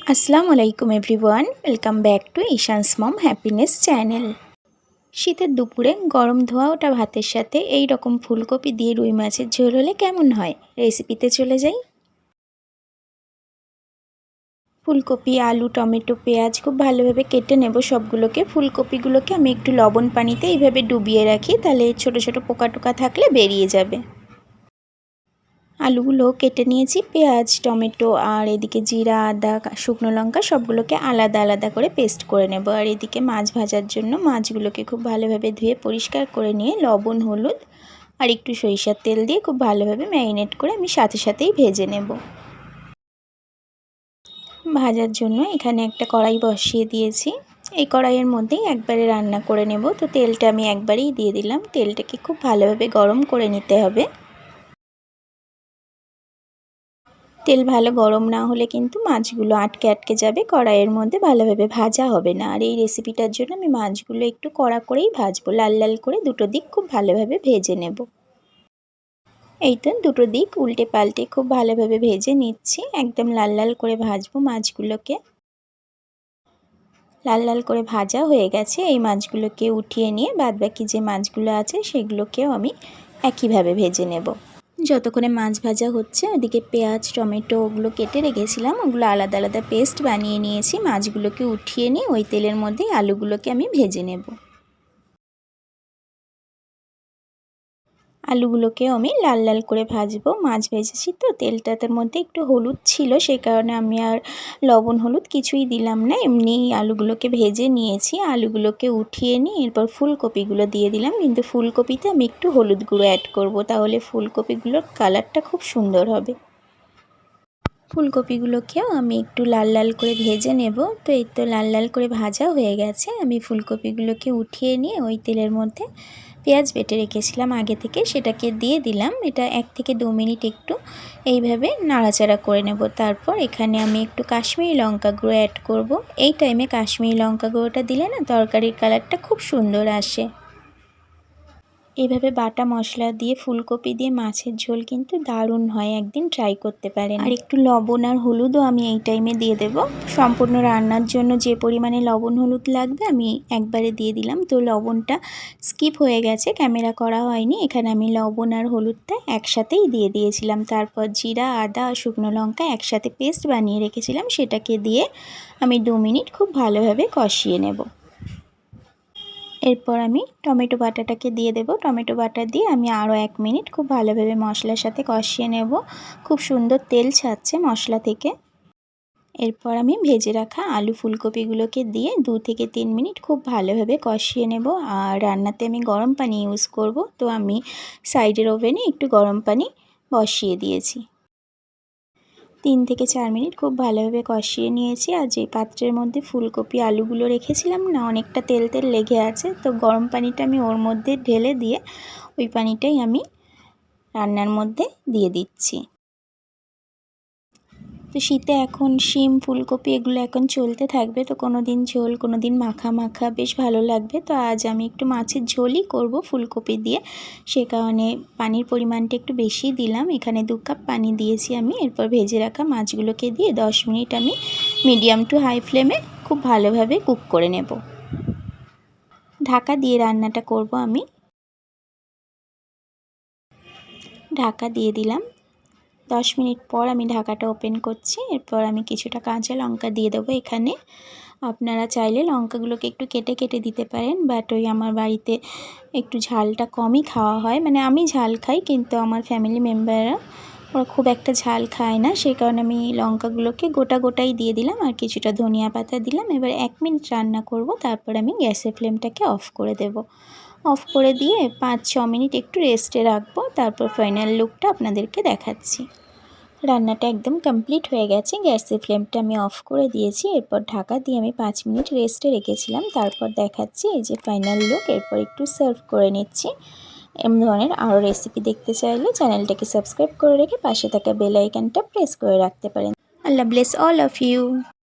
আসসালামু আলাইকুম everyone, welcome back to Ishan's mom happiness channel. শীতের দুপুরে গরম ধোয়া ওঠা ভাতের সাথে এই রকম ফুলকপি দিয়ে রুই মাছের ঝোল হলে কেমন হয়? রেসিপিতে চলে যাই। ফুলকপি, আলু, টমেটো, পেঁয়াজ খুব ভালোভাবে কেটে নেব সবগুলোকে। ফুলকপিগুলোকে আমি একটু লবণ পানিতে এইভাবে ডুবিয়ে রাখি, তাহলে ছোট ছোট পোকা টোকা থাকলে বেরিয়ে যাবে। আলুগুলো কেটে নিয়েছি, পেঁয়াজ, টমেটো আর এদিকে জিরা, আদা, শুকনো লঙ্কা সবগুলোকে আলাদা আলাদা করে পেস্ট করে নেব। আর এদিকে মাছ ভাজার জন্য মাছগুলোকে খুব ভালোভাবে ধুয়ে পরিষ্কার করে নিয়ে লবণ, হলুদ আর একটু সরিষার তেল দিয়ে খুব ভালোভাবে ম্যারিনেট করে আমি সাথে সাথেই ভেজে নেব। ভাজার জন্য এখানে একটা কড়াই বসিয়ে দিয়েছি। এই কড়াইয়ের মধ্যেই একবারে রান্না করে নেব। তো তেলটা আমি একবারেই দিয়ে দিলাম। তেলটাকে খুব ভালোভাবে গরম করে নিতে হবে। তেল ভালো গরম না হলে কিন্তু মাছগুলো আটকে আটকে যাবে, কড়াইয়ের মধ্যে ভালোভাবে ভাজা হবে না। আর এই রেসিপিটার জন্য আমি মাছগুলো একটু কড়া করেই ভাজবো, লাল লাল করে দুটো দিক খুব ভালোভাবে ভেজে নেব। এই তো দুটো দিক উল্টে পাল্টে খুব ভালোভাবে ভেজে নিচ্ছি। একদম লাল লাল করে ভাজবো মাছগুলোকে। লাল লাল করে ভাজা হয়ে গেছে। এই মাছগুলোকে উঠিয়ে নিয়ে বাদবাকি যে মাছগুলো আছে সেগুলোকেও আমি একইভাবে ভেজে নেব। যতক্ষণে মাছ ভাজা হচ্ছে ওদিকে পেঁয়াজ, টমেটো ওগুলো কেটে রেখেছিলাম, ওগুলো আলাদা আলাদা পেস্ট বানিয়ে নিয়েছি। মাছগুলোকে উঠিয়ে নিয়ে ওই তেলের মধ্যেই আলুগুলোকে আমি ভেজে নেব। আলুগুলোকেও আমি লাল লাল করে ভাজবো। মাছ ভেজেছি তো তেলটার মধ্যে একটু হলুদ ছিল, সেই কারণে আমি আর লবণ হলুদ কিছুই দিলাম না, এমনিই আলুগুলোকে ভেজে নিয়েছি। আলুগুলোকে উঠিয়ে নিয়ে এরপর ফুলকপিগুলো দিয়ে দিলাম, কিন্তু ফুলকপিতে আমি একটু হলুদ গুঁড়ো অ্যাড করব, তাহলে ফুলকপিগুলোর কালারটা খুব সুন্দর হবে। ফুলকপিগুলোকেও আমি একটু লাল লাল করে ভেজে নেব। তো এই তো লাল লাল করে ভাজা হয়ে গেছে। আমি ফুলকপিগুলোকে উঠিয়ে নিয়ে ওই তেলের মধ্যে পেঁয়াজ বেটে রেখেছিলাম আগে থেকে, সেটাকে দিয়ে দিলাম। এটা 1 থেকে 2 মিনিট একটু এইভাবে নাড়াচাড়া করে নেব। তারপর এখানে আমি একটু কাশ্মীরি লঙ্কা গুঁড়ো অ্যাড করব। এই টাইমে কাশ্মীরি লঙ্কা গুঁড়োটা দিলে না তরকারির কালারটা খুব সুন্দর আসে। এইভাবে বাটা মশলা দিয়ে ফুলকপি দিয়ে মাছের ঝোল কিন্তু দারুণ হয়, একদিন ট্রাই করতে পারেন। আর একটু লবণ আর হলুদও আমি এই টাইমে দিয়ে দেব। সম্পূর্ণ রান্নার জন্য যে পরিমাণে লবণ হলুদ লাগবে আমি একবারে দিয়ে দিলাম। তো লবণটা স্কিপ হয়ে গেছে, ক্যামেরা করা হয়নি। এখানে আমি লবণ আর হলুদটা একসাথেই দিয়ে দিয়েছিলাম। তারপর জিরা, আদা আর শুকনো লঙ্কা একসাথে পেস্ট বানিয়ে রেখেছিলাম, সেটাকে দিয়ে আমি 2 মিনিট খুব ভালোভাবে কষিয়ে নেব। এরপর আমি টমেটো বাটাটাকে দিয়ে দেব। টমেটো বাটা দিয়ে আমি আরও 1 মিনিট খুব ভালোভাবে মশলার সাথে কষিয়ে নেব। খুব সুন্দর তেল ছাড়ছে মশলা থেকে। এরপর আমি ভেজে রাখা আলু ফুলকপিগুলোকে দিয়ে 2 থেকে 3 মিনিট খুব ভালোভাবে কষিয়ে নেব। আর রান্নাতে আমি গরম পানি ইউজ করব, তো আমি সাইডের ওভেনে একটু গরম পানি বসিয়ে দিয়েছি। 3 থেকে 4 মিনিট খুব ভালোভাবে কষিয়ে নিয়েছি। আর যে পাত্রের মধ্যে ফুলকপি আলুগুলো রেখেছিলাম না, অনেকটা তেল তেল লেগে আছে, তো গরম পানিটা আমি ওর মধ্যে ঢেলে দিয়ে ওই পানিটাই আমি রান্নার মধ্যে দিয়ে দিচ্ছি। তো শীতে এখন শিম, ফুলকপি এগুলো এখন চলতে থাকবে, তো কোনো দিন ঝোল, কোনো দিন মাখা মাখা বেশ ভালো লাগবে। তো আজ আমি একটু মাছের ঝোলই করব ফুলকপি দিয়ে, সে কারণে পানির পরিমাণটা একটু বেশি দিলাম। এখানে 2 কাপ পানি দিয়েছি আমি। এরপর ভেজে রাখা মাছগুলোকে দিয়ে 10 মিনিট আমি মিডিয়াম টু হাই ফ্লেমে খুব ভালোভাবে কুক করে নেব। ঢাকা দিয়ে রান্নাটা করব আমি। ঢাকা দিয়ে দিলাম। 10 মিনিট পর আমি ঢাকাটা ওপেন করছি। এরপর আমি কিছুটা কাঁচা লঙ্কা দিয়ে দেবো এখানে। আপনারা চাইলে লঙ্কাগুলোকে একটু কেটে কেটে দিতে পারেন, বাট ওই আমার বাড়িতে একটু ঝালটা কমই খাওয়া হয়। মানে আমি ঝাল খাই, কিন্তু আমার ফ্যামিলি মেম্বাররা ওরা খুব একটা ঝাল খায় না, সেই কারণে আমি লঙ্কাগুলোকে গোটা গোটাই দিয়ে দিলাম। আর কিছুটা ধনিয়া পাতা দিলাম। এবার 1 মিনিট রান্না করব, তারপর আমি গ্যাসের ফ্লেমটাকে অফ করে দেব। অফ করে দিয়ে 5-6 মিনিট একটু রেস্টে রাখবো, তারপর ফাইনাল লুকটা আপনাদেরকে দেখাচ্ছি। রান্নাটা একদম কমপ্লিট হয়ে গেছে। গ্যাসের ফ্লেমটা আমি অফ করে দিয়েছি। এরপর ঢাকা দিয়ে আমি 5 মিনিট রেস্টে রেখেছিলাম। তারপর দেখাচ্ছি এই যে ফাইনাল লুক। এরপর একটু সার্ভ করে নিচ্ছি। এমন ধরনের আরও রেসিপি দেখতে চাইলে চ্যানেলটাকে সাবস্ক্রাইব করে রেখে পাশে থাকা বেল আইকনটা প্রেস করে রাখতে পারেন। আল্লাহ ব্লেস অল অফ ইউ।